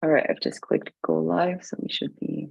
All right, I've just clicked go live, so we should be.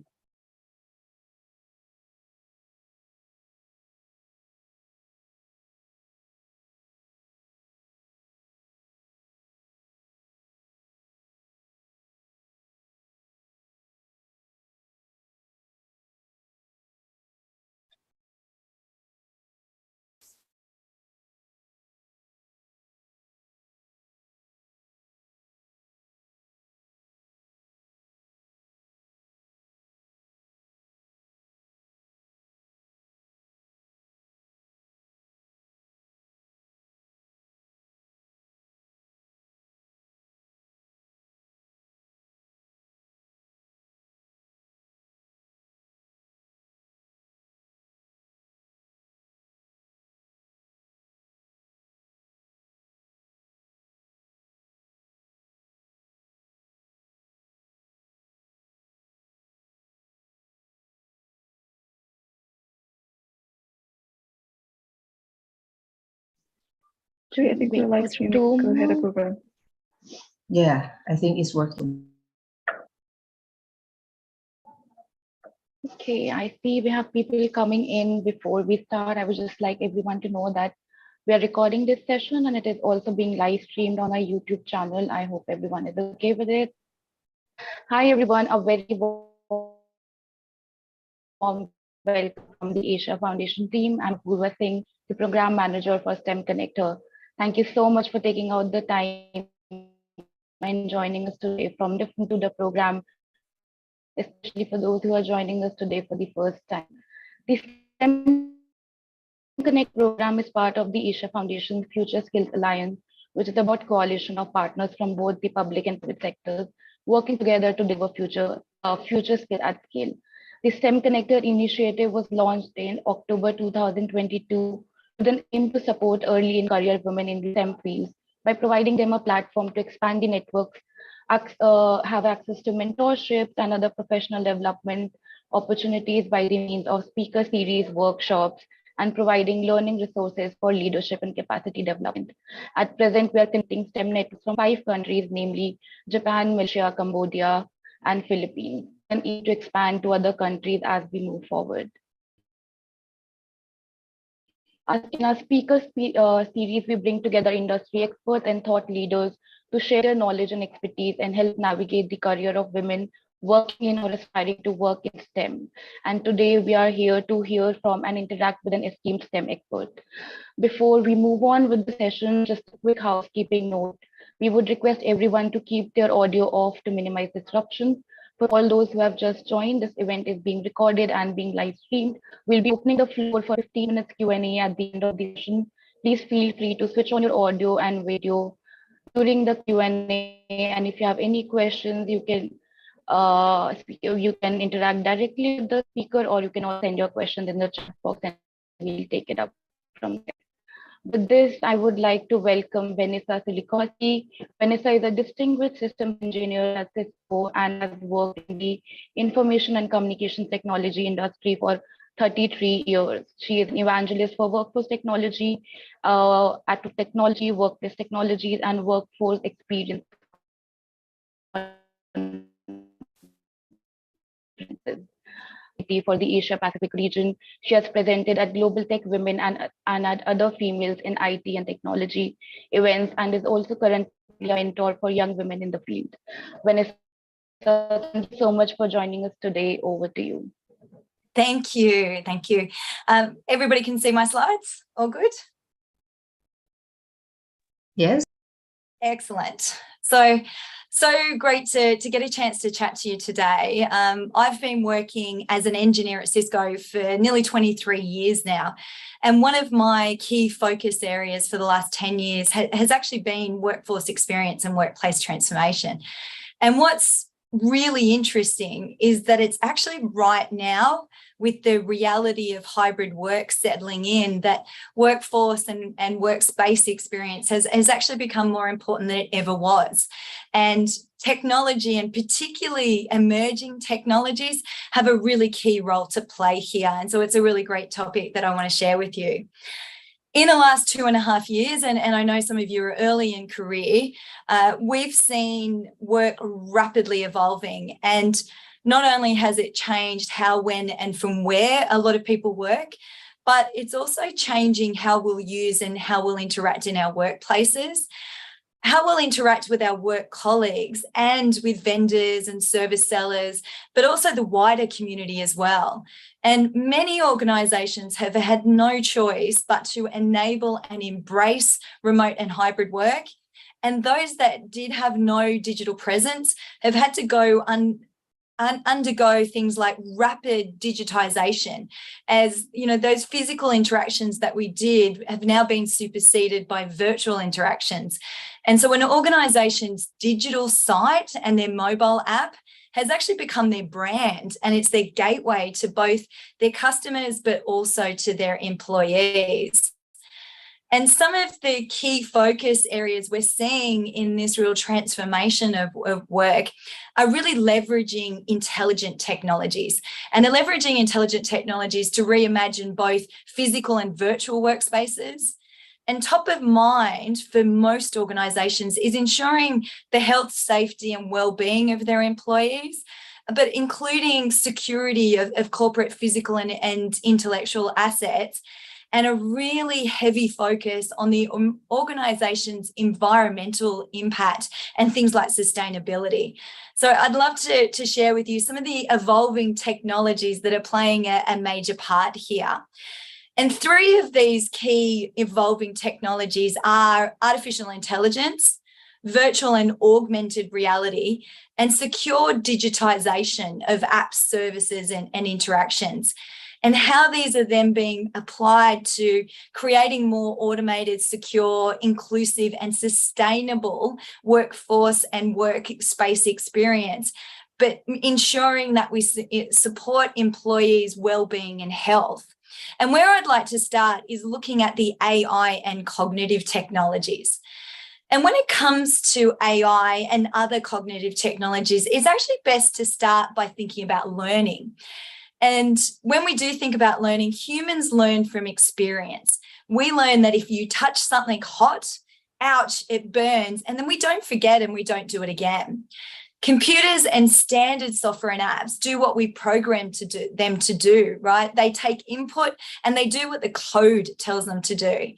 Joy, I think we're live streaming. Go ahead, Apurva. Yeah, I think it's working. Okay, I see we have people coming in before we start. I would just like everyone to know that we are recording this session and it is also being live streamed on our YouTube channel. I hope everyone is okay with it. Hi, everyone. A very warm welcome from the Asia Foundation team. I'm Apurva Singh, the program manager for STEMConnectHER. Thank you so much for taking out the time and joining us today from different to the program, especially for those who are joining us today for the first time. The STEMConnect program is part of the Asia Foundation Future Skills Alliance, which is about coalition of partners from both the public and private sectors working together to deliver future skills at scale. The STEMConnectHER initiative was launched in October 2022 with an aim to support early in career women in the STEM fields by providing them a platform to expand the networks, have access to mentorships and other professional development opportunities by the means of speaker series, workshops, and providing learning resources for leadership and capacity development. At present, we are connecting STEM networks from 5 countries, namely Japan, Malaysia, Cambodia, and Philippines, and aim to expand to other countries as we move forward. In our series, we bring together industry experts and thought leaders to share their knowledge and expertise and help navigate the career of women working in or aspiring to work in STEM. And today we are here to hear from and interact with an esteemed STEM expert. Before we move on with the session, just a quick housekeeping note. We would request everyone to keep their audio off to minimize disruptions. For all those who have just joined, this event is being recorded and being live streamed. We'll be opening the floor for 15 minutes Q&A at the end of the session. Please feel free to switch on your audio and video during the Q&A. And if you have any questions, you can interact directly with the speaker, or you can also send your questions in the chat box and we'll take it up from there. With this, I would like to welcome Vanessa Sulikowski. Vanessa is a distinguished systems engineer at Cisco and has worked in the information and communication technology industry for 33 years. She is an evangelist for workforce technology, technology, workplace technologies, and workforce experience. For the Asia Pacific region. She has presented at Global Tech Women and at other females in IT and technology events, and is also currently a mentor for young women in the field. Vanessa, thank you so much for joining us today. Over to you. Thank you. Thank you. Everybody can see my slides? All good? Yes. Excellent. So great to get a chance to chat to you today. I've been working as an engineer at Cisco for nearly 23 years now. And one of my key focus areas for the last 10 years has actually been workforce experience and workplace transformation. And what's really interesting is that it's actually right now, with the reality of hybrid work settling in, that workforce and workspace experience has actually become more important than it ever was. And technology, and particularly emerging technologies, have a really key role to play here. And so it's a really great topic that I want to share with you. In the last 2.5 years, and I know some of you are early in career, we've seen work rapidly evolving. And not only has it changed how, when, and from where a lot of people work, but it's also changing how we'll use and how we'll interact in our workplaces, how we'll interact with our work colleagues and with vendors and service sellers, but also the wider community as well. And many organisations have had no choice but to enable and embrace remote and hybrid work. And those that did have no digital presence have had to go undergo things like rapid digitization, as you know, those physical interactions that we did have now been superseded by virtual interactions. And so an organization's digital site and their mobile app has actually become their brand, and it's their gateway to both their customers but also to their employees. And some of the key focus areas we're seeing in this real transformation of work are really leveraging intelligent technologies. And they're leveraging intelligent technologies to reimagine both physical and virtual workspaces. And top of mind for most organisations is ensuring the health, safety and well-being of their employees, but including security of corporate physical and intellectual assets, and a really heavy focus on the organisation's environmental impact and things like sustainability. So I'd love to share with you some of the evolving technologies that are playing a major part here. And 3 of these key evolving technologies are artificial intelligence, virtual and augmented reality, and secure digitisation of apps, services and interactions, and how these are then being applied to creating more automated, secure, inclusive and sustainable workforce and workspace experience, but ensuring that we support employees' well-being and health. And where I'd like to start is looking at the AI and cognitive technologies. And when it comes to AI and other cognitive technologies, it's actually best to start by thinking about learning. And when we do think about learning, humans learn from experience. We learn that if you touch something hot, ouch, it burns, and then we don't forget and we don't do it again. Computers and standard software and apps do what we program them to do, right? They take input and they do what the code tells them to do.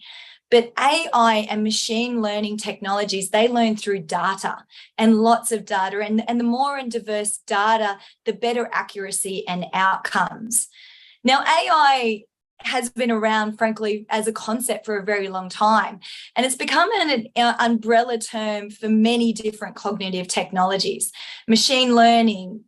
But AI and machine learning technologies, they learn through data and lots of data. And the more and diverse data, the better accuracy and outcomes. Now, AI has been around, frankly, as a concept for a very long time. And it's become an umbrella term for many different cognitive technologies. Machine learning,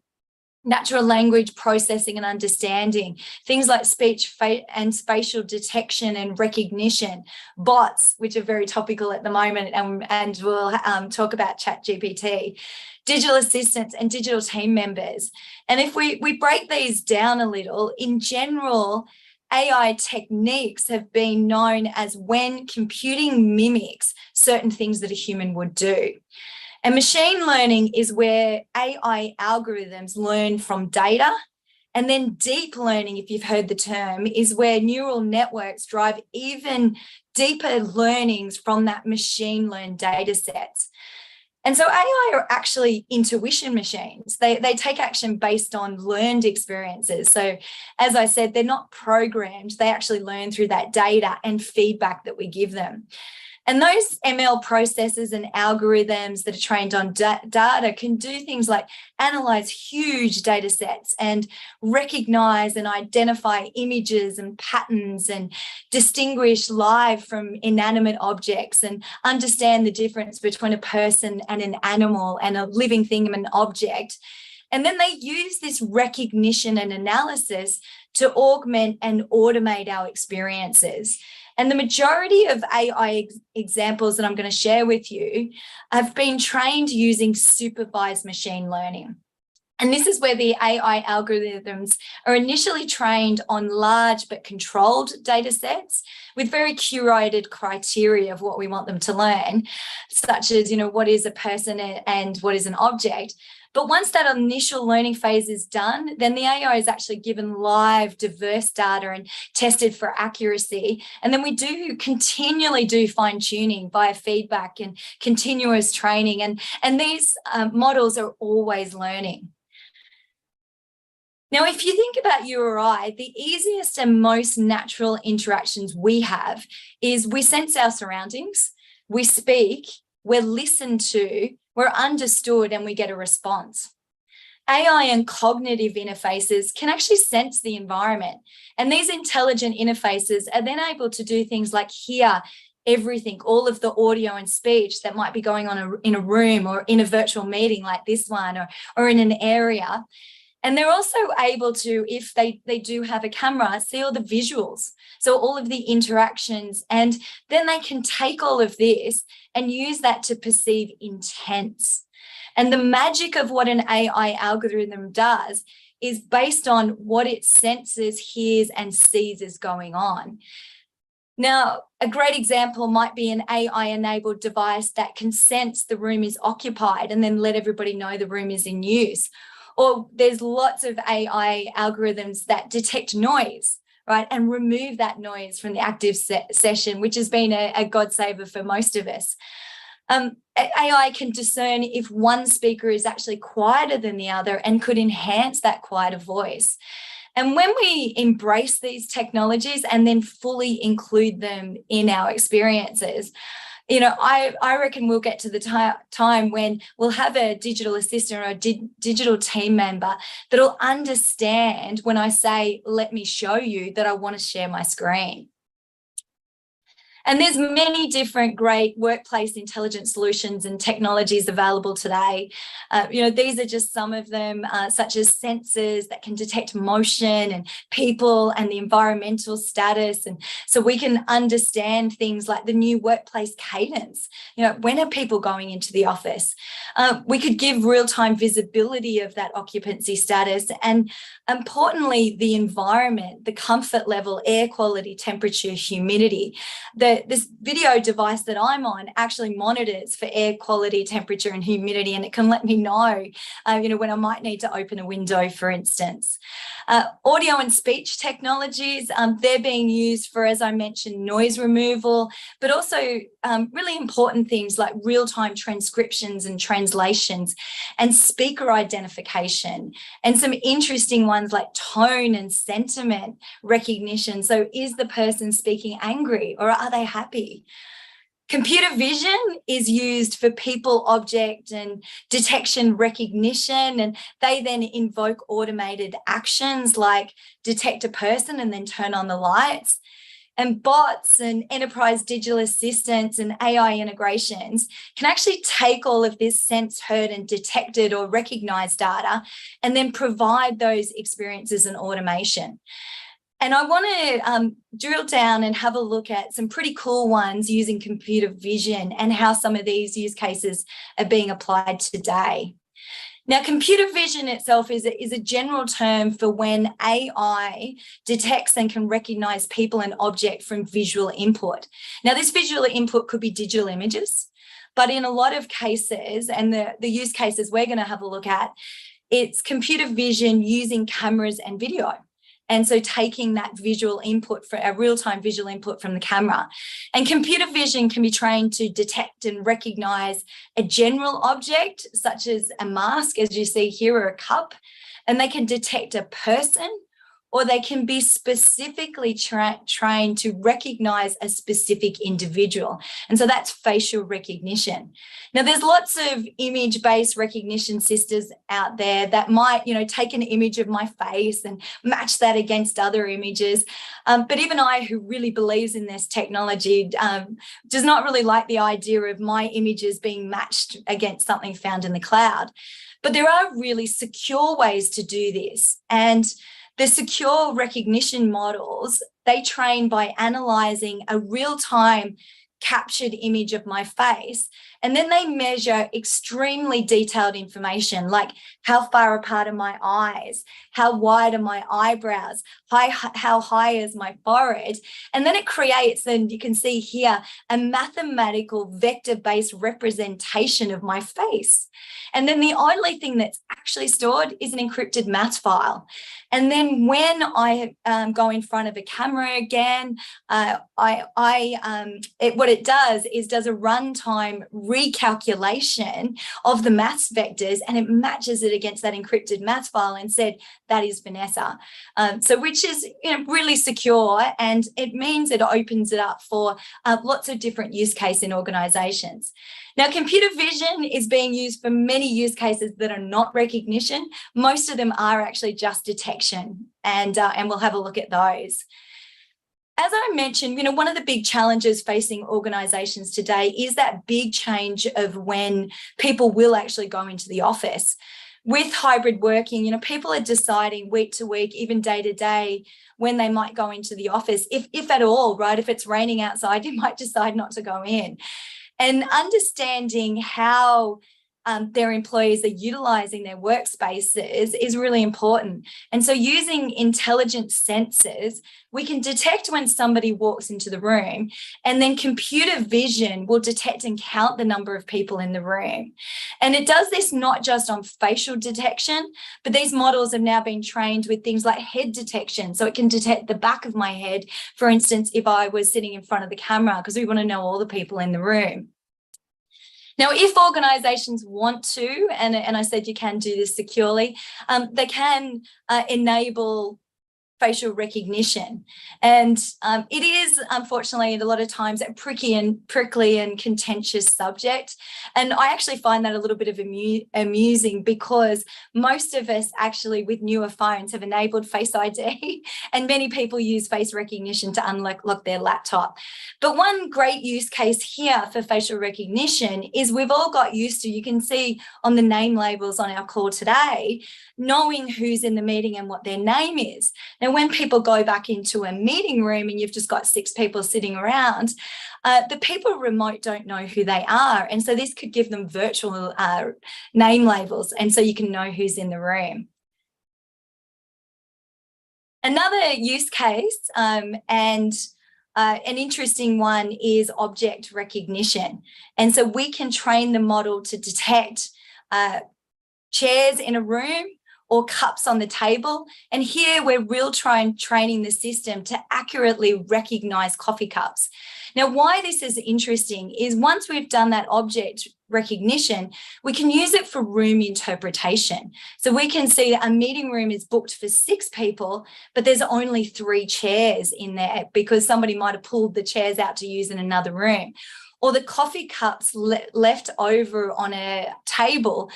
natural language processing and understanding, things like speech and spatial detection and recognition, bots, which are very topical at the moment, and we'll talk about ChatGPT, digital assistants and digital team members. And if we break these down a little, in general, AI techniques have been known as when computing mimics certain things that a human would do. And machine learning is where AI algorithms learn from data. And then deep learning, if you've heard the term, is where neural networks drive even deeper learnings from that machine learned data sets. And so AI are actually intuition machines. They take action based on learned experiences. So as I said, they're not programmed. They actually learn through that data and feedback that we give them. And those ML processes and algorithms that are trained on data can do things like analyze huge data sets and recognize and identify images and patterns and distinguish live from inanimate objects and understand the difference between a person and an animal and a living thing and an object. And then they use this recognition and analysis to augment and automate our experiences. And the majority of AI examples that I'm going to share with you have been trained using supervised machine learning. And this is where the AI algorithms are initially trained on large but controlled data sets with very curated criteria of what we want them to learn, such as, what is a person and what is an object. But once that initial learning phase is done, then the AI is actually given live, diverse data and tested for accuracy. And then we do continually do fine-tuning via feedback and continuous training. And these models are always learning. Now, if you think about you or I, the easiest and most natural interactions we have is we sense our surroundings, we speak, we're listened to, we're understood, and we get a response. AI and cognitive interfaces can actually sense the environment, and these intelligent interfaces are then able to do things like hear everything, all of the audio and speech that might be going on in a room or in a virtual meeting like this one, or in an area. And they're also able to, if they do have a camera, see all the visuals, so all of the interactions, and then they can take all of this and use that to perceive intents. And the magic of what an AI algorithm does is based on what it senses, hears, and sees is going on. Now, a great example might be an AI-enabled device that can sense the room is occupied and then let everybody know the room is in use. Or there's lots of AI algorithms that detect noise, right, and remove that noise from the active session, which has been a God saver for most of us. AI can discern if one speaker is actually quieter than the other and could enhance that quieter voice. And when we embrace these technologies and then fully include them in our experiences, you know, I reckon we'll get to the time when we'll have a digital assistant or a digital team member that'll understand when I say, let me show you, that I want to share my screen. And there's many different great workplace intelligence solutions and technologies available today. You know, these are just some of them, such as sensors that can detect motion and people and the environmental status. And so we can understand things like the new workplace cadence. You know, when are people going into the office? We could give real-time visibility of that occupancy status, and importantly, the environment, the comfort level, air quality, temperature, humidity. This video device that I'm on actually monitors for air quality, temperature, and humidity, and it can let me know, you know, when I might need to open a window, for instance. Audio and speech technologies, they're being used for, as I mentioned, noise removal, but also really important things like real-time transcriptions and translations and speaker identification, and some interesting ones like tone and sentiment recognition. So is the person speaking angry, or are they happy? Computer vision is used for people, object, and detection recognition, and they then invoke automated actions like detect a person and then turn on the lights. And bots and enterprise digital assistants and AI integrations can actually take all of this sense, heard, and detected or recognized data and then provide those experiences and automation. And I want to drill down and have a look at some pretty cool ones using computer vision and how some of these use cases are being applied today. Now, computer vision itself is a general term for when AI detects and can recognize people and object from visual input. Now, this visual input could be digital images, but in a lot of cases, and the use cases we're going to have a look at, it's computer vision using cameras and video. And so taking that visual input, for a real-time visual input from the camera. And computer vision can be trained to detect and recognize a general object, such as a mask, as you see here, or a cup. And they can detect a person, or they can be specifically trained to recognize a specific individual. And so that's facial recognition. Now, there's lots of image-based recognition systems out there that might, you know, take an image of my face and match that against other images. But even I, who really believes in this technology, does not really like the idea of my images being matched against something found in the cloud. But there are really secure ways to do this. And the secure recognition models, they train by analyzing a real-time captured image of my face, and then they measure extremely detailed information like how far apart are my eyes, how wide are my eyebrows, how high is my forehead, and then it creates, and you can see here, a mathematical vector-based representation of my face. And then the only thing that's actually stored is an encrypted math file. And then when I go in front of a camera again, what it does a runtime recalculation of the maths vectors, and it matches it against that encrypted math file and said, that is Vanessa. So which is really secure, and it means it opens it up for lots of different use cases in organizations. Now, computer vision is being used for many use cases that are not recognition. Most of them are actually just detection, and we'll have a look at those. As I mentioned, one of the big challenges facing organizations today is that big change of when people will actually go into the office. With hybrid working, people are deciding week to week, even day to day, when they might go into the office, if at all, right? If it's raining outside, you might decide not to go in. And understanding how their employees are utilising their workspaces is really important. And so using intelligent sensors, we can detect when somebody walks into the room, and then computer vision will detect and count the number of people in the room. And it does this not just on facial detection, but these models have now been trained with things like head detection. So it can detect the back of my head, for instance, if I was sitting in front of the camera, because we want to know all the people in the room. Now, if organisations want to, and I said you can do this securely, they can enable facial recognition. And it is, unfortunately, a lot of times a prickly and contentious subject. And I actually find that a little bit of amusing, because most of us actually with newer phones have enabled Face ID, and many people use face recognition to unlock their laptop. But one great use case here for facial recognition is we've all got used to, you can see on the name labels on our call today, knowing who's in the meeting and what their name is. Now, when people go back into a meeting room and you've just got 6 people sitting around, the people remote don't know who they are. And so this could give them virtual name labels, and so you can know who's in the room. Another use case, and an interesting one, is object recognition. And so we can train the model to detect chairs in a room or cups on the table. And here we're training the system to accurately recognize coffee cups. Now, why this is interesting is once we've done that object recognition, we can use it for room interpretation. So we can see that a meeting room is booked for 6 people, but there's only 3 chairs in there because somebody might have pulled the chairs out to use in another room. Or the coffee cups left over on a table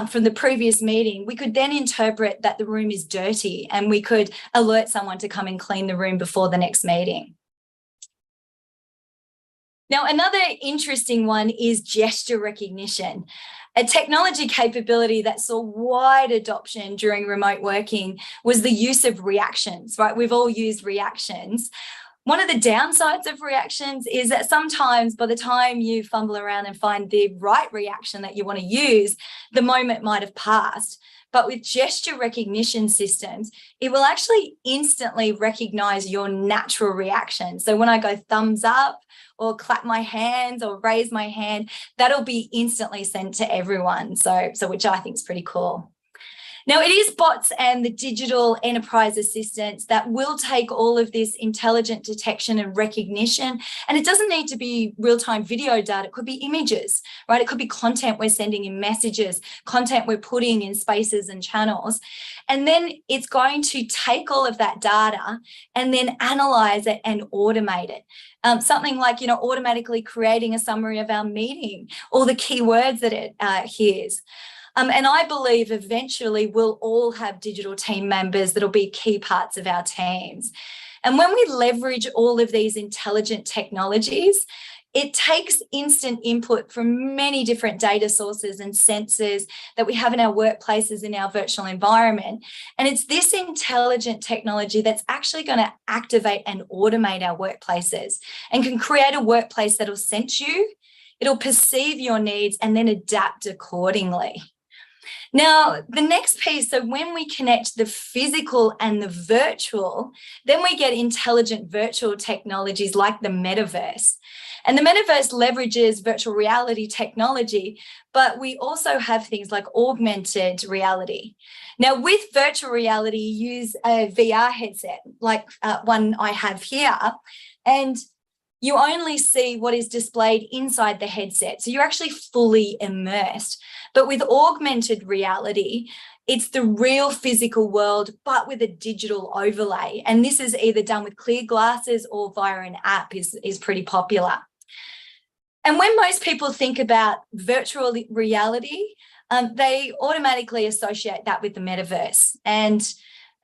from the previous meeting, we could then interpret that the room is dirty, and we could alert someone to come and clean the room before the next meeting. Now, another interesting one is gesture recognition, a technology capability that saw wide adoption during remote working was the use of reactions, right? We've all used reactions. One of the downsides of reactions is that sometimes by the time you fumble around and find the right reaction that you want to use, the moment might have passed. But with gesture recognition systems, it will actually instantly recognize your natural reaction. So when I go thumbs up or clap my hands or raise my hand, that'll be instantly sent to everyone. So which I think is pretty cool. Now, it is bots and the digital enterprise assistants that will take all of this intelligent detection and recognition, and it doesn't need to be real-time video data. It could be images, right? It could be content we're sending in messages, content we're putting in spaces and channels. And then it's going to take all of that data and then analyze it and automate it. Something like, automatically creating a summary of our meeting, all the keywords that it hears. And I believe eventually we'll all have digital team members that'll be key parts of our teams. And when we leverage all of these intelligent technologies, It takes instant input from many different data sources and sensors that we have in our workplaces, in our virtual environment. And it's this intelligent technology that's actually going to activate and automate our workplaces and can create a workplace that'll sense you, it'll perceive your needs, and then adapt accordingly. Now, the next piece, so when we connect the physical and the virtual, then we get intelligent virtual technologies like the metaverse. And the metaverse leverages virtual reality technology, but we also have things like augmented reality. Now, with virtual reality, you use a VR headset like one I have here, and you only see what is displayed inside the headset. So you're actually fully immersed. But with augmented reality, it's the real physical world, but with a digital overlay. And this is either done with clear glasses or via an app is pretty popular. And when most people think about virtual reality, they automatically associate that with the metaverse. And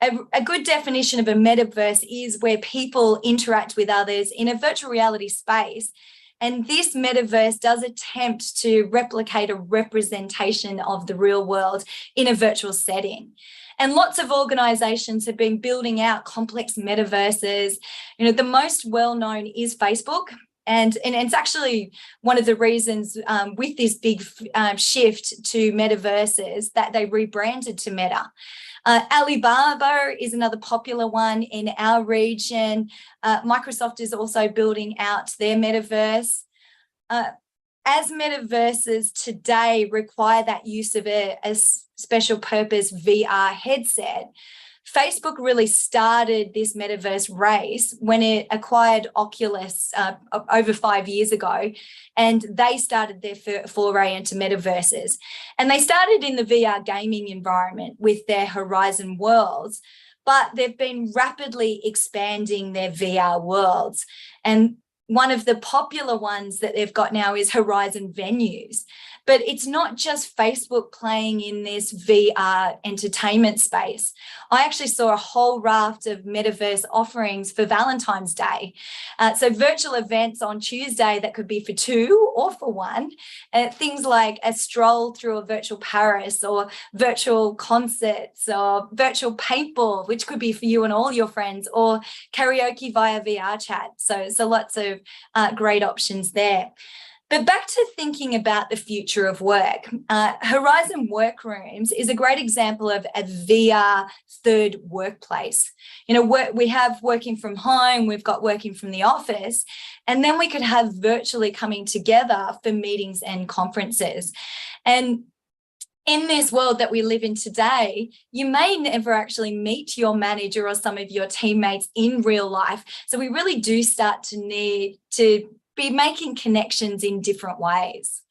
a good definition of a metaverse is where people interact with others in a virtual reality space. And this metaverse does attempt to replicate a representation of the real world in a virtual setting. And lots of organizations have been building out complex metaverses. You know, the most well-known is Facebook. And it's actually one of the reasons with this big shift to metaverses that they rebranded to Meta. Alibaba is another popular one in our region. Microsoft is also building out their metaverse. As metaverses today require that use of a special purpose VR headset, Facebook really started this metaverse race when it acquired Oculus over 5 years ago, and they started their foray into metaverses. And they started in the VR gaming environment with their Horizon Worlds, but they've been rapidly expanding their VR worlds. And one of the popular ones that they've got now is Horizon Venues. But it's not just Facebook playing in this VR entertainment space. I actually saw a whole raft of metaverse offerings for Valentine's Day. So virtual events on Tuesday that could be for two or for one. Things like a stroll through a virtual Paris, or virtual concerts, or virtual paintball, which could be for you and all your friends, or karaoke via VR chat. So lots of great options there. But back to thinking about the future of work, Horizon Workrooms is a great example of a VR third workplace. You know, we have working from home, we've got working from the office, and then we could have virtually coming together for meetings and conferences. And in this world that we live in today, you may never actually meet your manager or some of your teammates in real life. So we really do start to need to be making connections in different ways.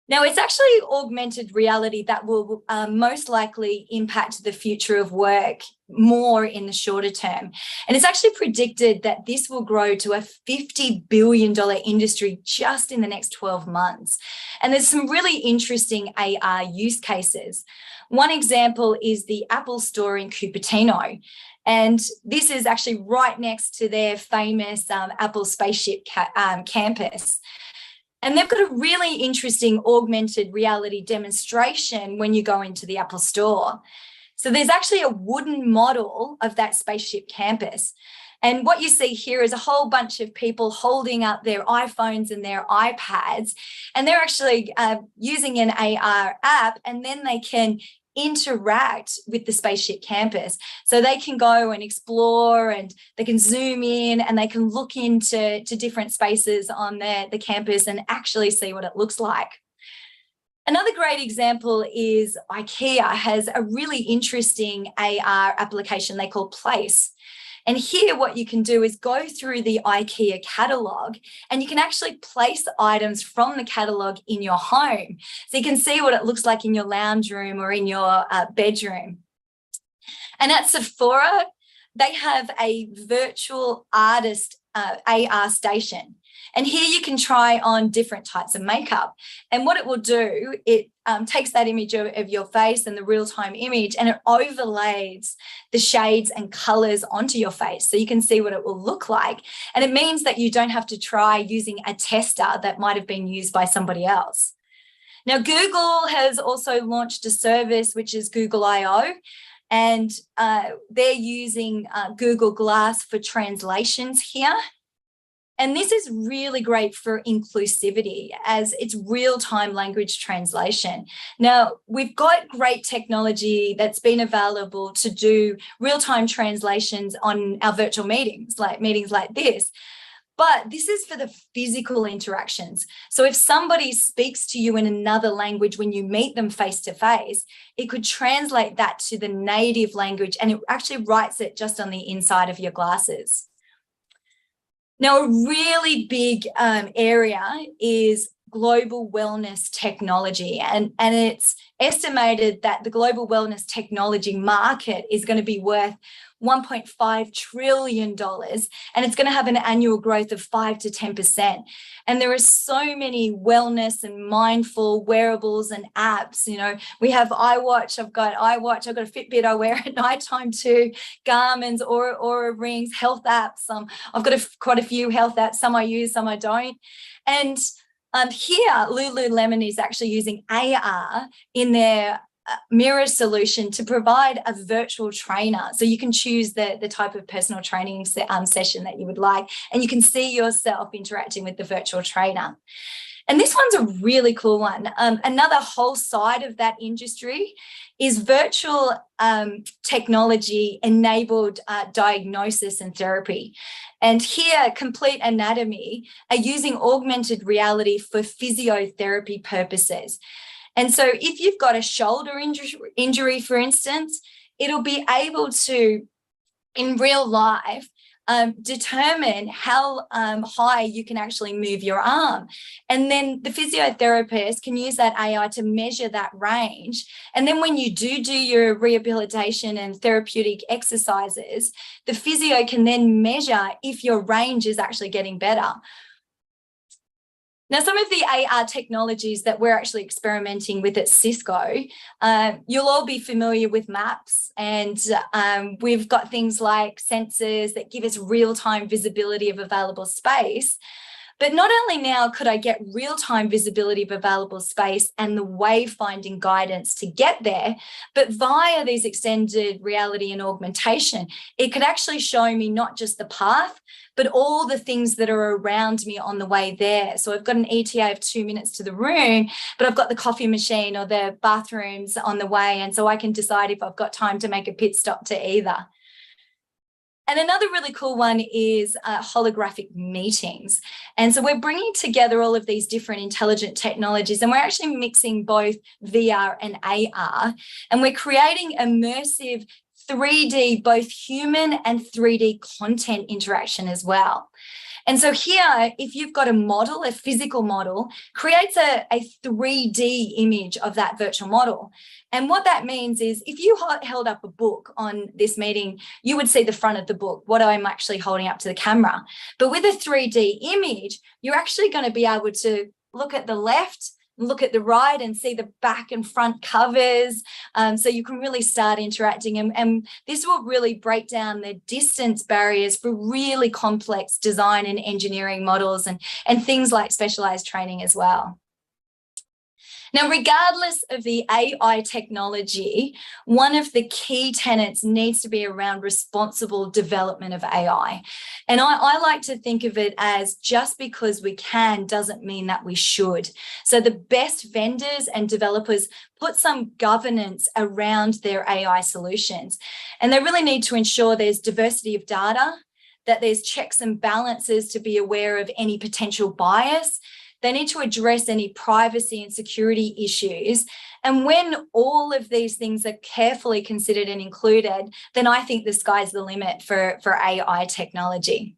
Now, it's actually augmented reality that will most likely impact the future of work more in the shorter term. And it's actually predicted that this will grow to a $50 billion industry just in the next 12 months. And there's some really interesting AR use cases. One example is the Apple Store in Cupertino. And this is actually right next to their famous Apple spaceship campus. And they've got a really interesting augmented reality demonstration when you go into the Apple Store. So there's actually a wooden model of that spaceship campus. And what you see here is a whole bunch of people holding up their iPhones and their iPads, and they're actually using an AR app, and then they can interact with the spaceship campus. So they can go and explore, and they can zoom in, and they can look into different spaces on the campus and actually see what it looks like. Another great example is IKEA has a really interesting AR application they call Place. And here what you can do is go through the IKEA catalogue, and you can actually place items from the catalogue in your home. So you can see what it looks like in your lounge room or in your bedroom. And at Sephora, they have a virtual artist AR station. And here you can try on different types of makeup. And what it will do, it takes that image of your face and the real-time image, and it overlays the shades and colors onto your face so you can see what it will look like. And it means that you don't have to try using a tester that might have been used by somebody else. Now, Google has also launched a service, which is Google I/O, and they're using Google Glass for translations here. And this is really great for inclusivity, as it's real-time language translation. Now, we've got great technology that's been available to do real-time translations on our virtual meetings like this. But this is for the physical interactions. So if somebody speaks to you in another language when you meet them face to face, it could translate that to the native language, and it actually writes it just on the inside of your glasses. Now, a really big area is global wellness technology, and it's estimated that the global wellness technology market is going to be worth $1.5 trillion, and it's going to have an annual growth of 5 to 10%. And there are so many wellness and mindful wearables and apps. You know, we have iWatch. I've got iWatch. I've got a Fitbit I wear at nighttime too. Garmin's, Aura rings, health apps. I've got quite a few health apps. Some I use, some I don't. And here, Lululemon is actually using AR in their mirror solution to provide a virtual trainer. So you can choose the type of personal training session that you would like, and you can see yourself interacting with the virtual trainer. And this one's a really cool one. Another whole side of that industry is virtual technology enabled diagnosis and therapy. And here, Complete Anatomy are using augmented reality for physiotherapy purposes. And so if you've got a shoulder injury, for instance, it'll be able to, in real life, determine how high you can actually move your arm. And then the physiotherapist can use that AI to measure that range. And then when you do your rehabilitation and therapeutic exercises, the physio can then measure if your range is actually getting better. Now, some of the AR technologies that we're actually experimenting with at Cisco, you'll all be familiar with maps, and we've got things like sensors that give us real-time visibility of available space. But not only now could I get real-time visibility of available space and the wayfinding guidance to get there, but via these extended reality and augmentation, it could actually show me not just the path, but all the things that are around me on the way there. So I've got an ETA of 2 minutes to the room, but I've got the coffee machine or the bathrooms on the way. And so I can decide if I've got time to make a pit stop to either. And another really cool one is holographic meetings. And so we're bringing together all of these different intelligent technologies, and we're actually mixing both VR and AR, and we're creating immersive 3D, both human and 3D content interaction as well. And so here, if you've got a model, a physical model, creates a 3D image of that virtual model. And what that means is if you held up a book on this meeting, you would see the front of the book, what I'm actually holding up to the camera. But with a 3D image, you're actually going to be able to look at the left, look at the right, and see the back and front covers. So you can really start interacting, and this will really break down the distance barriers for really complex design and engineering models and things like specialized training as well. Now, regardless of the AI technology, one of the key tenets needs to be around responsible development of AI. And I like to think of it as just because we can doesn't mean that we should. So the best vendors and developers put some governance around their AI solutions. And they really need to ensure there's diversity of data, that there's checks and balances to be aware of any potential bias. They need to address any privacy and security issues. And when all of these things are carefully considered and included, then I think the sky's the limit for AI technology.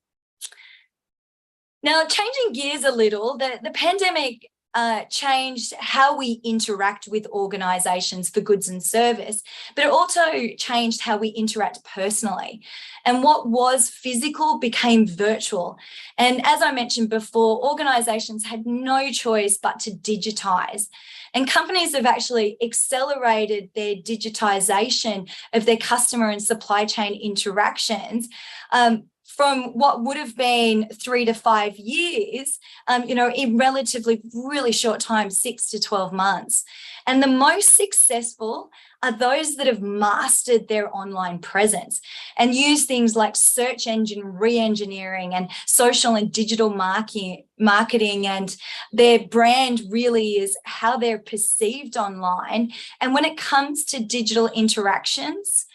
Now, changing gears a little, the pandemic changed how we interact with organisations for goods and service, but it also changed how we interact personally. And what was physical became virtual. And as I mentioned before, organisations had no choice but to digitise. And companies have actually accelerated their digitization of their customer and supply chain interactions from what would have been 3 to 5 years, in relatively really short time, 6 to 12 months. And the most successful are those that have mastered their online presence and use things like search engine re-engineering and social and digital marketing, and their brand really is how they're perceived online. And when it comes to digital interactions,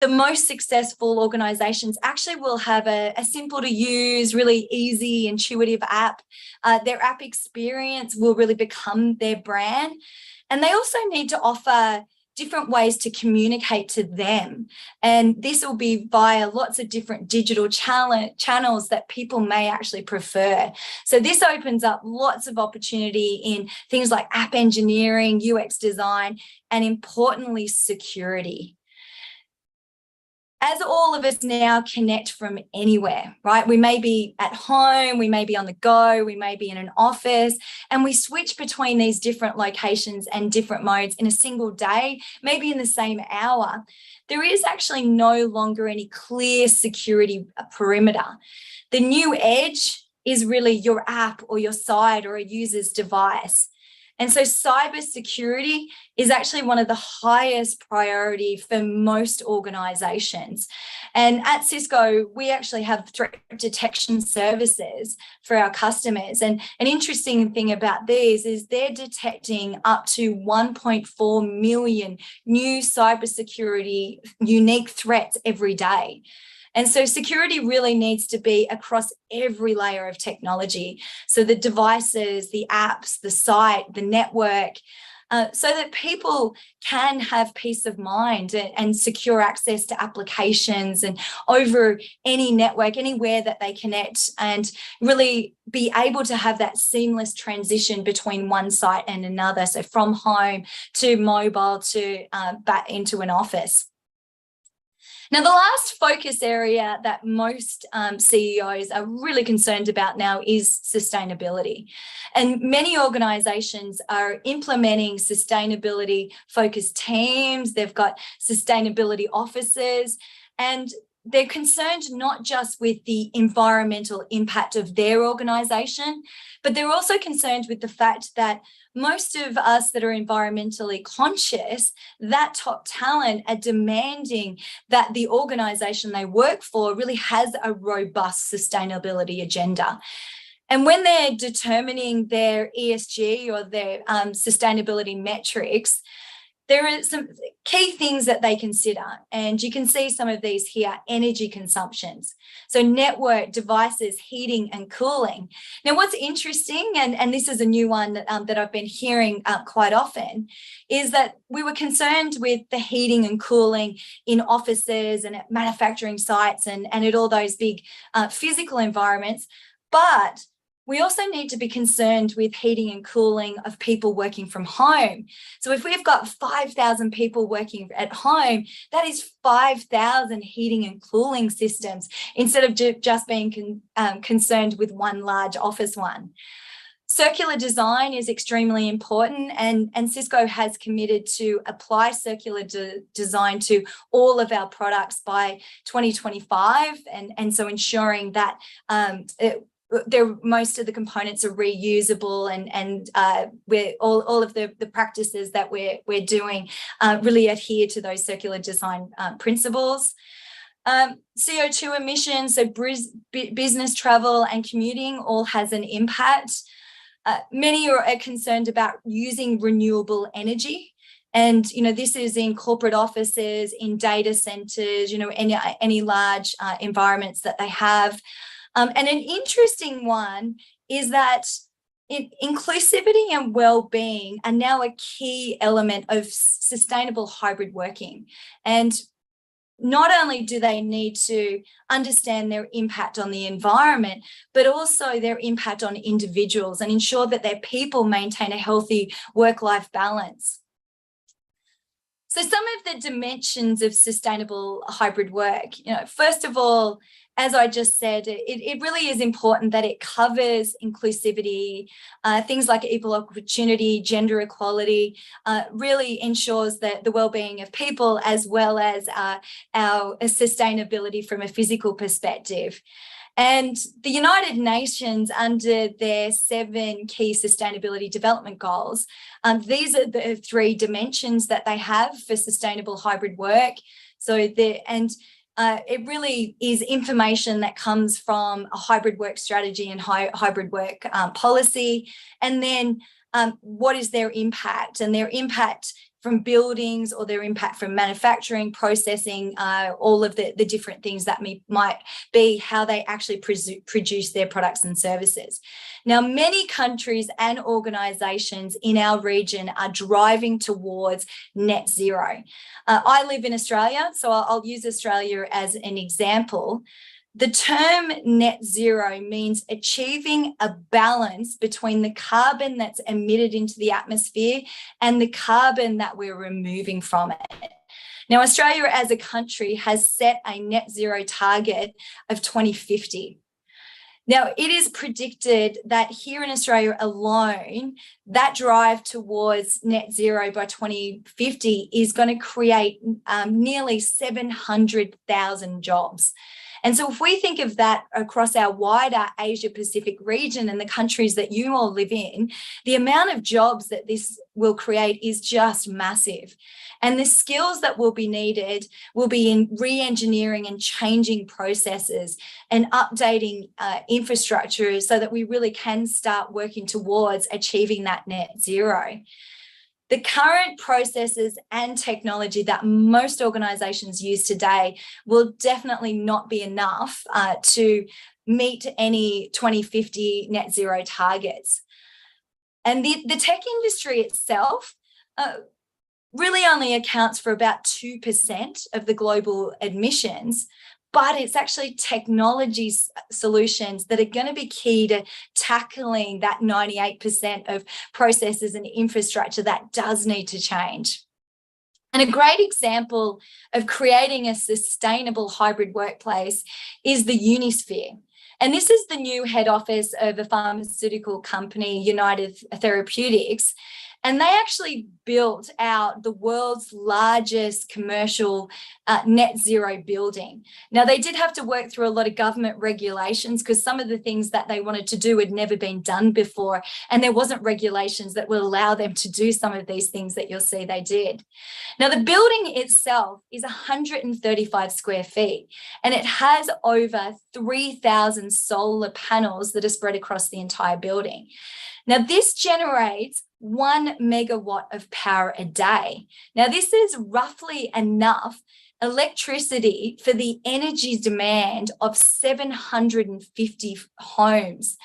the most successful organizations actually will have a simple to use, really easy, intuitive app. Their app experience will really become their brand. And they also need to offer different ways to communicate to them. And this will be via lots of different digital channels that people may actually prefer. So this opens up lots of opportunity in things like app engineering, UX design, and importantly, security. As all of us now connect from anywhere, right? We may be at home, we may be on the go, we may be in an office, and we switch between these different locations and different modes in a single day, maybe in the same hour. There is actually no longer any clear security perimeter. The new edge is really your app or your site or a user's device. And so cybersecurity is actually one of the highest priority for most organizations. And at Cisco, we actually have threat detection services for our customers. And an interesting thing about these is they're detecting up to 1.4 million new cybersecurity unique threats every day. And so security really needs to be across every layer of technology. So the devices, the apps, the site, the network, so that people can have peace of mind and secure access to applications and over any network, anywhere that they connect, and really be able to have that seamless transition between one site and another. So from home to mobile to back into an office. Now, the last focus area that most CEOs are really concerned about now is sustainability. And many organizations are implementing sustainability-focused teams. They've got sustainability officers, and they're concerned not just with the environmental impact of their organization, but they're also concerned with the fact that most of us that are environmentally conscious, that top talent are demanding that the organization they work for really has a robust sustainability agenda. And when they're determining their ESG or their sustainability metrics, there are some key things that they consider, and you can see some of these here: energy consumptions, so network, devices, heating and cooling. Now, what's interesting, and this is a new one that I've been hearing quite often, is that we were concerned with the heating and cooling in offices and at manufacturing sites and at all those big physical environments, but we also need to be concerned with heating and cooling of people working from home. So if we've got 5,000 people working at home, that is 5,000 heating and cooling systems instead of just being concerned with one large office one. Circular design is extremely important, and Cisco has committed to apply circular design to all of our products by 2025, and so ensuring that most of the components are reusable, and we're all of the practices that we're doing really adhere to those circular design principles. CO2 emissions, so business travel and commuting all has an impact. Many are concerned about using renewable energy. And, this is in corporate offices, in data centers, any large environments that they have. And an interesting one is that inclusivity and well-being are now a key element of sustainable hybrid working. And not only do they need to understand their impact on the environment, but also their impact on individuals and ensure that their people maintain a healthy work-life balance. So some of the dimensions of sustainable hybrid work, first of all, as I just said, it really is important that it covers inclusivity, things like equal opportunity, gender equality, really ensures that the well-being of people as well as our sustainability from a physical perspective. And the United Nations, under their 7 key sustainability development goals, these are the 3 dimensions that they have for sustainable hybrid work. So it really is information that comes from a hybrid work strategy and hybrid work policy. And then what is their impact? And their impact from buildings or their impact from manufacturing, processing, all of the different things that might be how they actually produce their products and services. Now, many countries and organisations in our region are driving towards net zero. I live in Australia, so I'll use Australia as an example. The term net zero means achieving a balance between the carbon that's emitted into the atmosphere and the carbon that we're removing from it. Now, Australia as a country has set a net zero target of 2050. Now, it is predicted that here in Australia alone, that drive towards net zero by 2050 is going to create nearly 700,000 jobs. And so if we think of that across our wider Asia Pacific region and the countries that you all live in, the amount of jobs that this will create is just massive. And the skills that will be needed will be in re-engineering and changing processes and updating infrastructure so that we really can start working towards achieving that net zero. The current processes and technology that most organisations use today will definitely not be enough to meet any 2050 net zero targets. And the tech industry itself really only accounts for about 2% of the global emissions, but it's actually technology solutions that are going to be key to tackling that 98% of processes and infrastructure that does need to change. And a great example of creating a sustainable hybrid workplace is the Unisphere. And this is the new head office of a pharmaceutical company, United Therapeutics. And they actually built out the world's largest commercial net zero building. Now, they did have to work through a lot of government regulations because some of the things that they wanted to do had never been done before. And there wasn't regulations that would allow them to do some of these things that you'll see they did. Now, the building itself is 135 square feet, and it has over 3,000 solar panels that are spread across the entire building. Now, this generates 1 megawatt of power a day. Now, this is roughly enough electricity for the energy demand of 750 homes.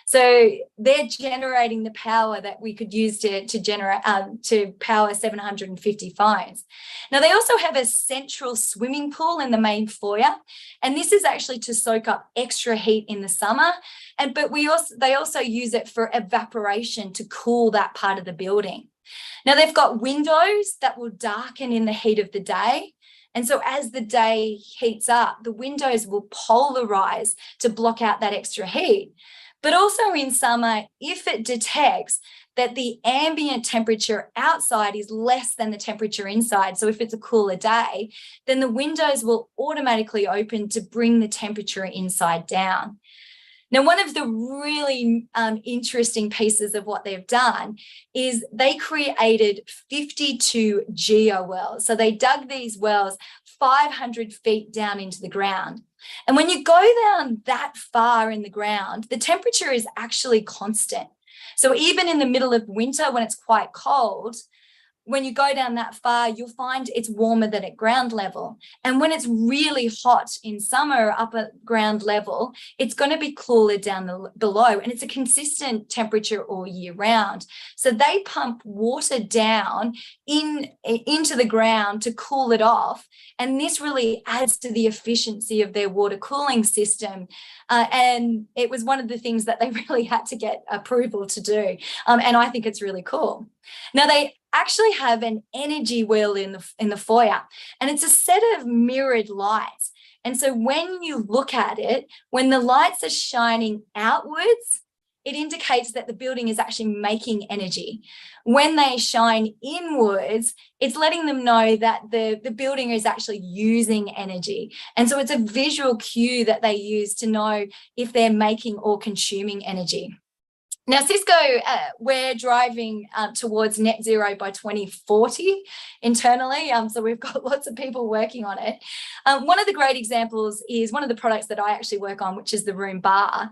So they're generating the power that we could use to power 750 phones. Now, they also have a central swimming pool in the main foyer, and this is actually to soak up extra heat in the summer. But they also use it for evaporation to cool that part of the building. Now, they've got windows that will darken in the heat of the day. And so as the day heats up, the windows will polarize to block out that extra heat. But also in summer, if it detects that the ambient temperature outside is less than the temperature inside, so if it's a cooler day, then the windows will automatically open to bring the temperature inside down. Now, one of the really interesting pieces of what they've done is they created 52 geo-wells. So they dug these wells 500 feet down into the ground. And when you go down that far in the ground, the temperature is actually constant. So even in the middle of winter, when it's quite cold, when you go down that far, you'll find it's warmer than at ground level. And when it's really hot in summer up at ground level, it's going to be cooler down below, and it's a consistent temperature all year round. So they pump water down into the ground to cool it off. And this really adds to the efficiency of their water cooling system. And it was one of the things that they really had to get approval to do. And I think it's really cool. Now, they actually have an energy wheel in the foyer, and it's a set of mirrored lights. And so when you look at it, when the lights are shining outwards, it indicates that the building is actually making energy. When they shine inwards, it's letting them know that the building is actually using energy. And so it's a visual cue that they use to know if they're making or consuming energy. Now, Cisco, we're driving towards net zero by 2040 internally. So we've got lots of people working on it. One of the great examples is one of the products that I actually work on, which is the room bar.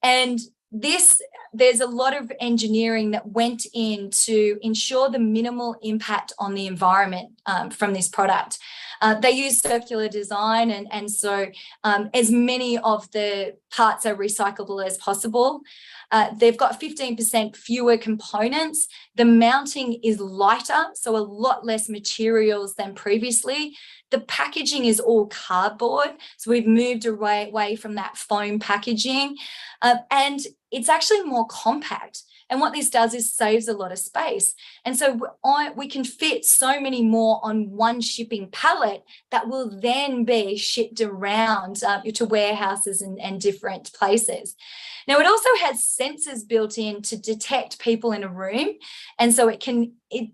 And there's a lot of engineering that went in to ensure the minimal impact on the environment from this product. They use circular design, and so as many of the parts are recyclable as possible. They've got 15% fewer components. The mounting is lighter, so a lot less materials than previously. The packaging is all cardboard, so we've moved away from that foam packaging, and it's actually more compact. And what this does is saves a lot of space. And so we can fit so many more on one shipping pallet that will then be shipped around to warehouses and different places. Now, it also has sensors built in to detect people in a room. And so it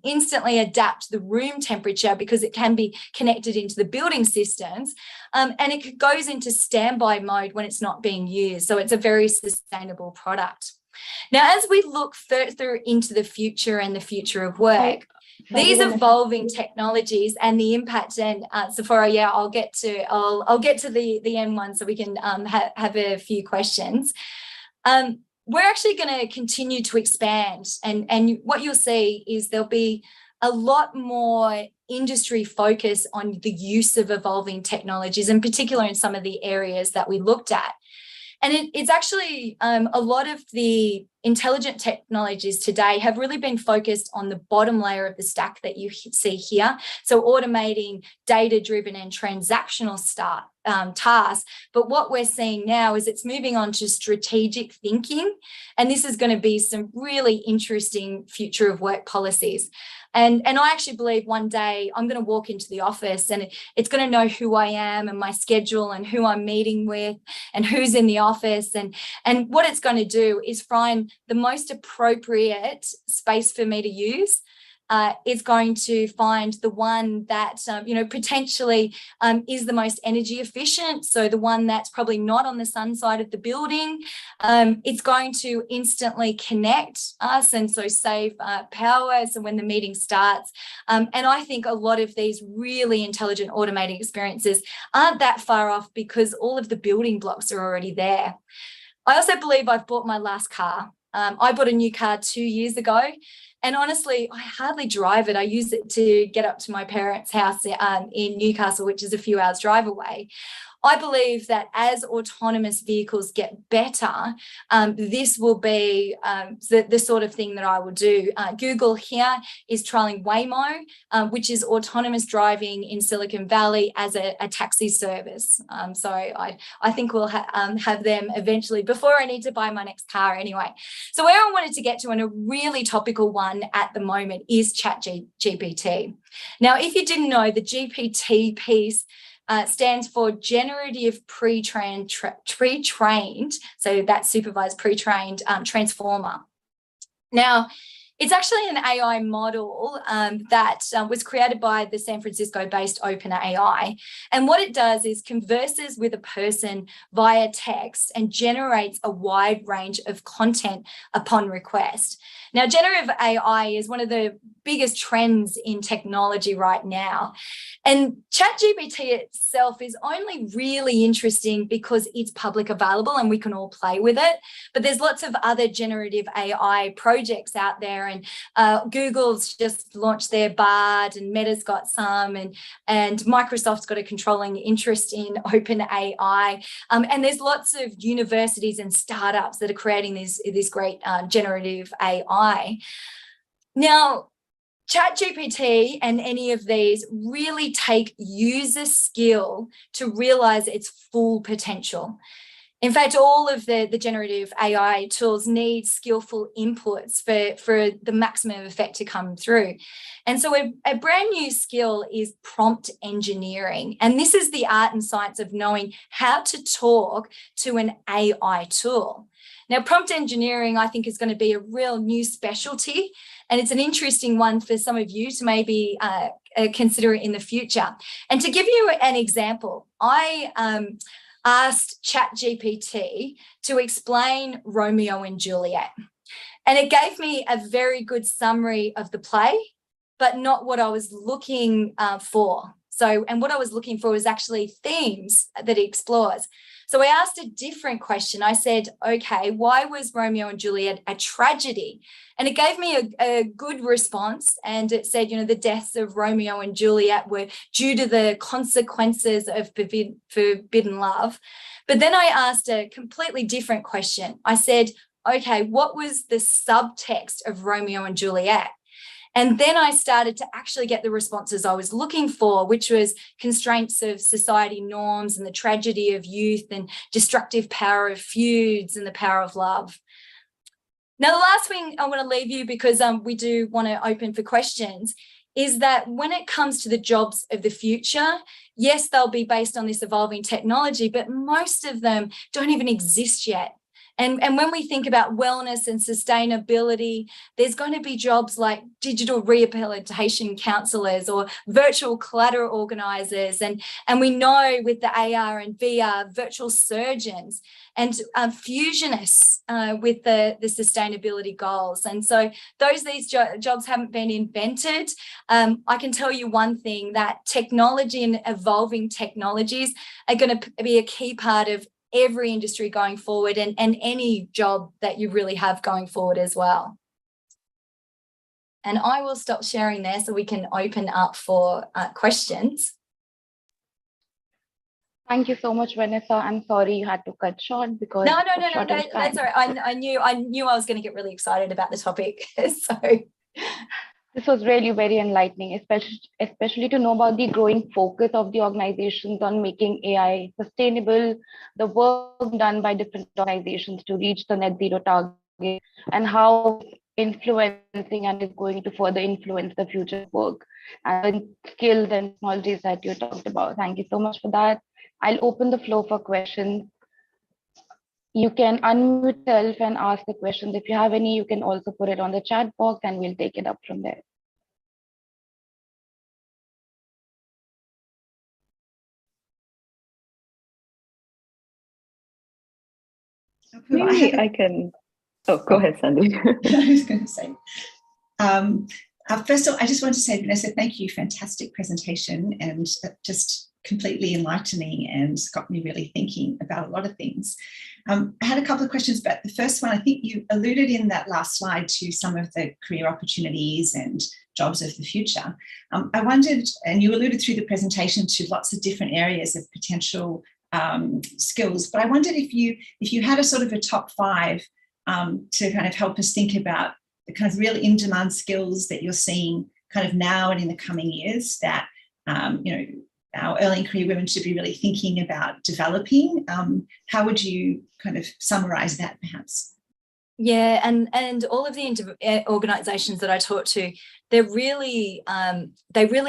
instantly adapt the room temperature because it can be connected into the building systems. And it goes into standby mode when it's not being used. So it's a very sustainable product. Now, as we look further into the future and the future of work, these evolving technologies and the impact, and Sephora, yeah, I'll get to the end one so we can have a few questions. We're actually going to continue to expand, and what you'll see is there'll be a lot more industry focus on the use of evolving technologies, in particular in some of the areas that we looked at. And it's actually a lot of the intelligent technologies today have really been focused on the bottom layer of the stack that you see here. So automating data-driven and transactional tasks. But what we're seeing now is it's moving on to strategic thinking. And this is going to be some really interesting future of work policies. And I actually believe one day I'm going to walk into the office and it's going to know who I am and my schedule and who I'm meeting with and who's in the office. And what it's going to do is find the most appropriate space for me to use. It's going to find the one that, potentially is the most energy efficient. So the one that's probably not on the sun side of the building. It's going to instantly connect us and so save power. So when the meeting starts. And I think a lot of these really intelligent automated experiences aren't that far off because all of the building blocks are already there. I also believe I've bought my last car. I bought a new car 2 years ago. And honestly, I hardly drive it. I use it to get up to my parents' house in Newcastle, which is a few hours drive away. I believe that as autonomous vehicles get better, this will be the sort of thing that I will do. Google here is trialing Waymo, which is autonomous driving in Silicon Valley as a taxi service. So I think we'll have them eventually before I need to buy my next car anyway. So where I wanted to get to, and a really topical one at the moment, is ChatGPT. Now, if you didn't know, the GPT piece stands for generative pre-trained, so that's supervised pre-trained transformer. Now, it's actually an AI model that was created by the San Francisco-based OpenAI. And what it does is converses with a person via text and generates a wide range of content upon request. Now, generative AI is one of the biggest trends in technology right now. And ChatGPT itself is only really interesting because it's public available and we can all play with it. But there's lots of other generative AI projects out there, and Google's just launched their Bard, and Meta's got some, and Microsoft's got a controlling interest in OpenAI. And there's lots of universities and startups that are creating this great generative AI. Now, ChatGPT and any of these really take user skill to realize its full potential. In fact, all of the generative AI tools need skillful inputs for the maximum effect to come through. And so a brand new skill is prompt engineering. And this is the art and science of knowing how to talk to an AI tool. Now, prompt engineering, I think, is going to be a real new specialty, and it's an interesting one for some of you to maybe consider in the future. And to give you an example, I asked ChatGPT to explain Romeo and Juliet. And it gave me a very good summary of the play, but not what I was looking for. And what I was looking for was actually themes that it explores. So I asked a different question. I said, okay, why was Romeo and Juliet a tragedy? And it gave me a good response. And it said, the deaths of Romeo and Juliet were due to the consequences of forbidden love. But then I asked a completely different question. I said, okay, what was the subtext of Romeo and Juliet? And then I started to actually get the responses I was looking for, which was constraints of society norms and the tragedy of youth and destructive power of feuds and the power of love. Now, the last thing I want to leave you, because we do want to open for questions, is that when it comes to the jobs of the future, yes, they'll be based on this evolving technology, but most of them don't even exist yet. And when we think about wellness and sustainability, there's going to be jobs like digital rehabilitation counsellors or virtual collateral organisers. And we know with the AR and VR, virtual surgeons and fusionists with the sustainability goals. And so these jobs haven't been invented. I can tell you one thing, that technology and evolving technologies are going to be a key part of every industry going forward, and any job that you really have going forward as well. And I will stop sharing there so we can open up for questions. Thank you so much, Vanessa. I'm sorry you had to cut short because no, that's all right. I knew I was going to get really excited about the topic. So this was really very enlightening, especially to know about the growing focus of the organizations on making AI sustainable, the work done by different organizations to reach the net zero target, and how influencing and is going to further influence the future work and skills and technologies that you talked about. Thank you so much for that. I'll open the floor for questions. You can unmute yourself and ask the questions. If you have any, you can also put it on the chat box and we'll take it up from there. Maybe I can. Oh, go ahead, Sandy. I was going to say. First of all, I just want to say, Vanessa, thank you. Fantastic presentation, and just completely enlightening, and got me really thinking about a lot of things. I had a couple of questions, but the first one, I think you alluded in that last slide to some of the career opportunities and jobs of the future. I wondered, and you alluded through the presentation to lots of different areas of potential skills, but I wondered if you had a sort of a top 5 to kind of help us think about the kind of really in-demand skills that you're seeing kind of now and in the coming years that our early career women should be really thinking about developing. How would you kind of summarize that, perhaps? Yeah, and all of the organizations that I talk to, they really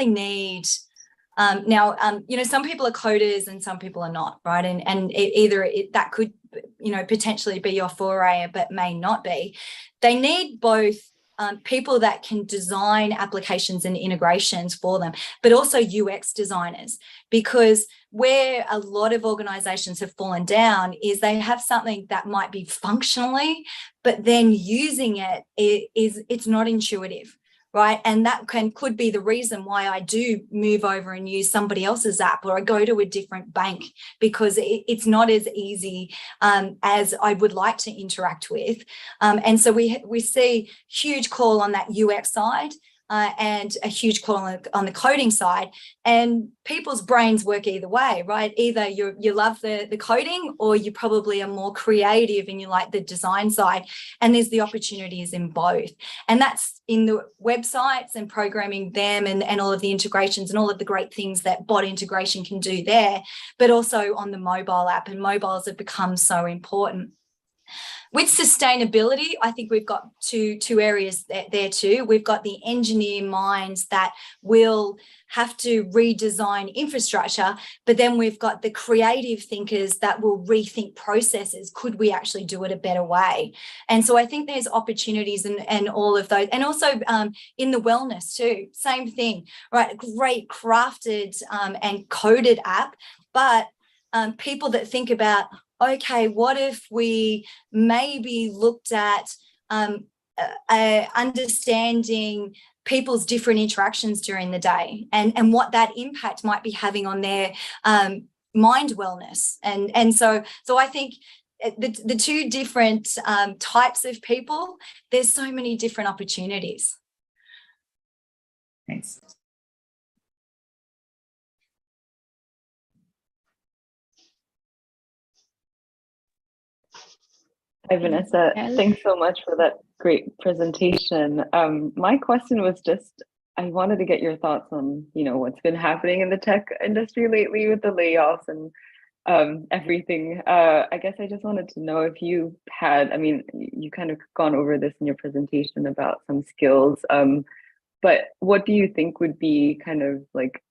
need some people are coders and some people are not, right? And that could potentially be your foray, but may not be. They need both people that can design applications and integrations for them, but also UX designers, because where a lot of organizations have fallen down is they have something that might be functionally, but then using it's not intuitive. Right. And that could be the reason why I do move over and use somebody else's app, or I go to a different bank, because it's not as easy as I would like to interact with. And so we see huge call on that UX side. and a huge call on the coding side. And people's brains work either way, right? Either you love the coding, or you probably are more creative and you like the design side. And there's the opportunities in both. And that's in the websites and programming them, and all of the integrations and all of the great things that bot integration can do there, but also on the mobile app. And mobiles have become so important. With sustainability, I think we've got two areas there too. We've got the engineer minds that will have to redesign infrastructure, but then we've got the creative thinkers that will rethink processes. Could we actually do it a better way? And so I think there's opportunities and all of those. And also in the wellness too, same thing, right? Great crafted and coded app, but people that think about, okay, what if we maybe looked at understanding people's different interactions during the day, and what that impact might be having on their mind wellness. And so I think the two different types of people, there's so many different opportunities. Thanks. Hi, Vanessa. Thanks so much for that great presentation. My question was just, I wanted to get your thoughts on, what's been happening in the tech industry lately with the layoffs and everything. I guess I just wanted to know if you had, you kind of gone over this in your presentation about some skills, but what do you think would be kind of like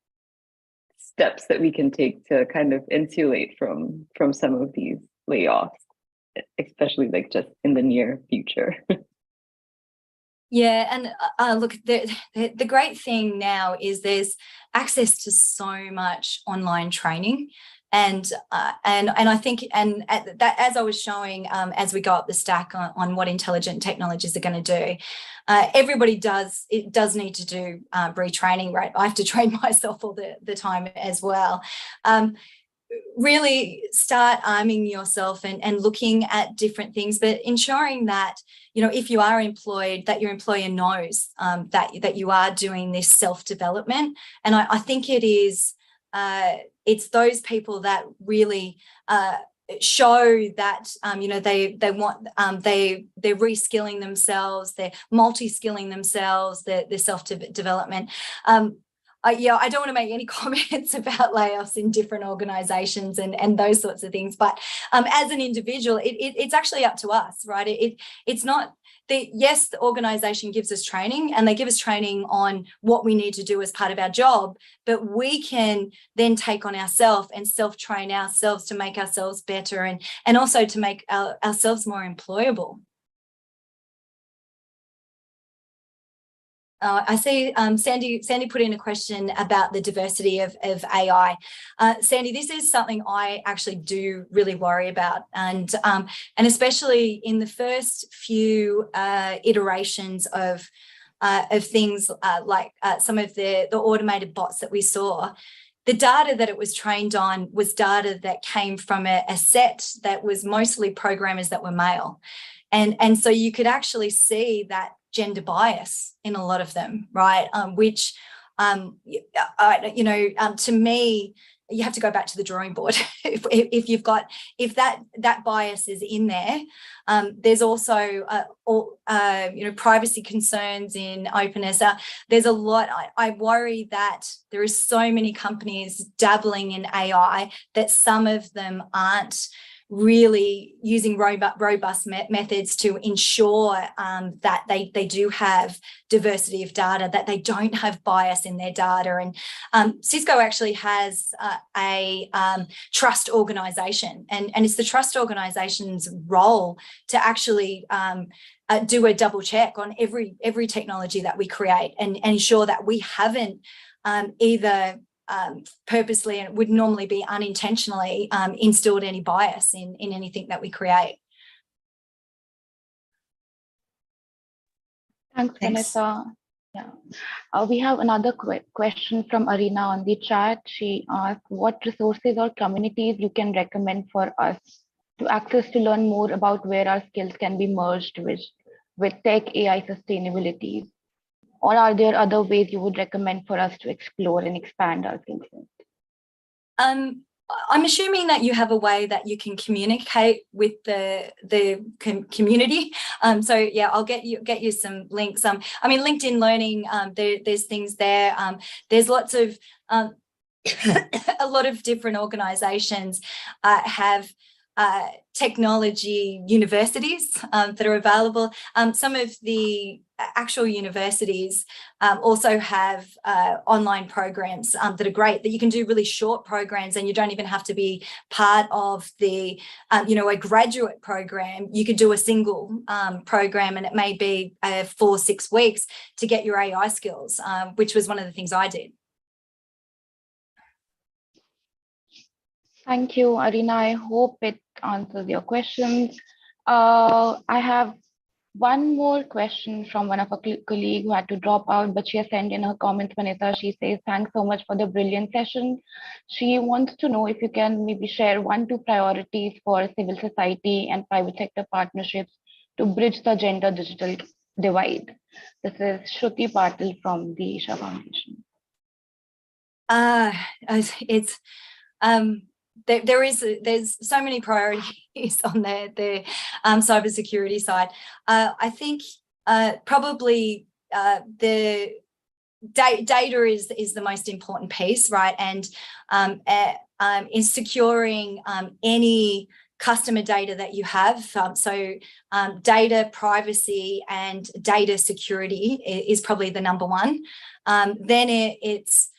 steps that we can take to kind of insulate from some of these layoffs, especially like just in the near future? Yeah, and look, the great thing now is there's access to so much online training, and I think, and that, as I was showing, as we go up the stack on what intelligent technologies are going to do, everybody does need to do retraining, right? I have to train myself all the time as well. Really start arming yourself and looking at different things, but ensuring that, if you are employed, that your employer knows that you are doing this self-development. And I think it is, it's those people that really show that, they want, they're reskilling themselves, they're multi-skilling themselves, their self-development. I don't want to make any comments about layoffs in different organizations and those sorts of things, but as an individual, it's actually up to us, right? It's not yes, the organization gives us training, and they give us training on what we need to do as part of our job, but we can then take on ourselves and self-train ourselves to make ourselves better, and also to make ourselves more employable. I see Sandy put in a question about the diversity of AI. Sandy, this is something I actually do really worry about, and especially in the first few iterations of things like some of the automated bots that we saw. The data that it was trained on was data that came from a set that was mostly programmers that were male, and so you could actually see that gender bias in a lot of them, right? Which, to me, you have to go back to the drawing board. if that bias is in there, there's also privacy concerns in openness. There's a lot. I worry that there are so many companies dabbling in AI that some of them aren't really using robust methods to ensure that they do have diversity of data, that they don't have bias in their data. And Cisco actually has a trust organisation, and it's the trust organisation's role to actually do a double check on every technology that we create and ensure that we haven't either purposely, and it would normally be unintentionally, instilled any bias in anything that we create. Thanks, Vanessa. Yeah, we have another question from Arina on the chat. She asked, what resources or communities you can recommend for us to access to learn more about where our skills can be merged with tech AI sustainability? Or are there other ways you would recommend for us to explore and expand our skill set? I'm assuming that you have a way that you can communicate with the community. So yeah, I'll get you some links. I mean, LinkedIn Learning, there's things there. There's lots of a lot of different organisations have technology universities that are available. Some of the actual universities also have online programs that are great, that you can do really short programs, and you don't even have to be part of the, a graduate program. You could do a single program, and it may be 4 or 6 weeks to get your AI skills, which was one of the things I did. Thank you, Arina. I hope it answers your questions. I have one more question from one of our colleagues who had to drop out, but she has sent in her comments, Vanessa. She says, thanks so much for the brilliant session. She wants to know if you can maybe share 1 to 2 priorities for civil society and private sector partnerships to bridge the gender digital divide. This is Shruti Patil from the Isha Foundation. There's so many priorities on the cybersecurity side. I think probably the data is the most important piece, right? And in securing any customer data that you have. So data privacy and data security is probably the number one. Then it's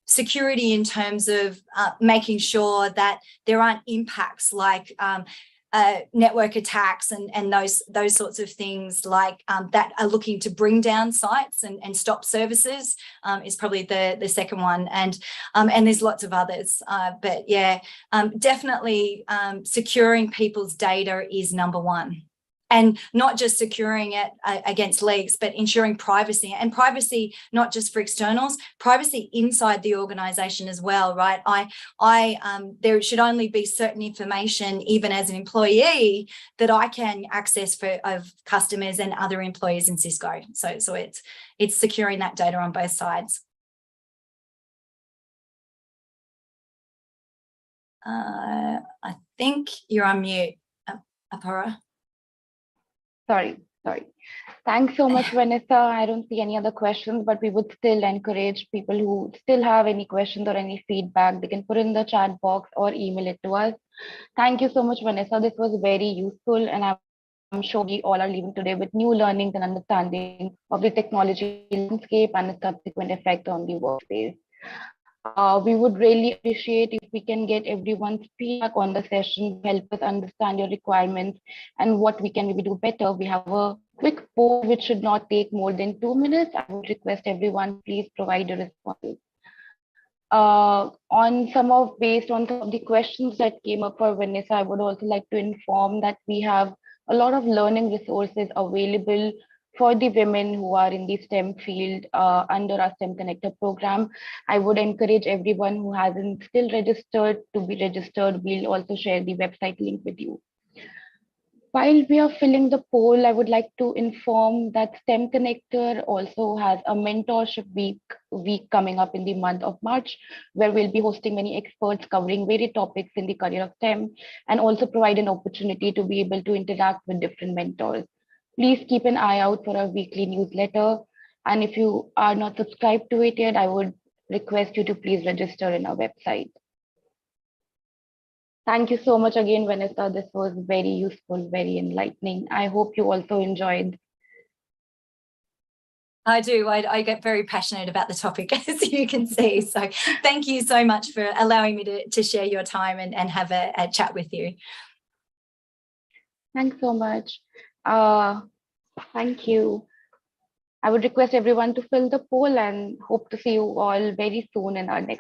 security in terms of making sure that there aren't impacts like network attacks and those sorts of things like that are looking to bring down sites and stop services is probably the second one, and there's lots of others, but yeah, definitely securing people's data is number one. And not just securing it against leaks, but ensuring privacy, and privacy not just for externals, privacy inside the organisation as well, right? There should only be certain information, even as an employee, that I can access of customers and other employees in Cisco. So it's securing that data on both sides. I think you're on mute, Apara. Sorry. Thanks so much, Vanessa. I don't see any other questions, but we would still encourage people who still have any questions or any feedback, they can put in the chat box or email it to us. Thank you so much, Vanessa. This was very useful, and I'm sure we all are leaving today with new learnings and understanding of the technology landscape and its subsequent effect on the workspace. We would really appreciate if we can get everyone's feedback on the session, help us understand your requirements and what we can maybe do better. We have a quick poll which should not take more than 2 minutes. I would request everyone, please provide a response. Based on some of the questions that came up for Vanessa, I would also like to inform that we have a lot of learning resources available for the women who are in the STEM field under our STEMConnectHER program. I would encourage everyone who hasn't still registered to be registered. We'll also share the website link with you. While we are filling the poll, I would like to inform that STEMConnectHER also has a mentorship week coming up in the month of March, where we'll be hosting many experts covering various topics in the career of STEM, and also provide an opportunity to be able to interact with different mentors. Please keep an eye out for our weekly newsletter. And if you are not subscribed to it yet, I would request you to please register in our website. Thank you so much again, Vanessa. This was very useful, very enlightening. I hope you also enjoyed. I do. I get very passionate about the topic, as you can see. So thank you so much for allowing me to share your time and have a chat with you. Thanks so much. Thank you. I would request everyone to fill the poll and hope to see you all very soon in our next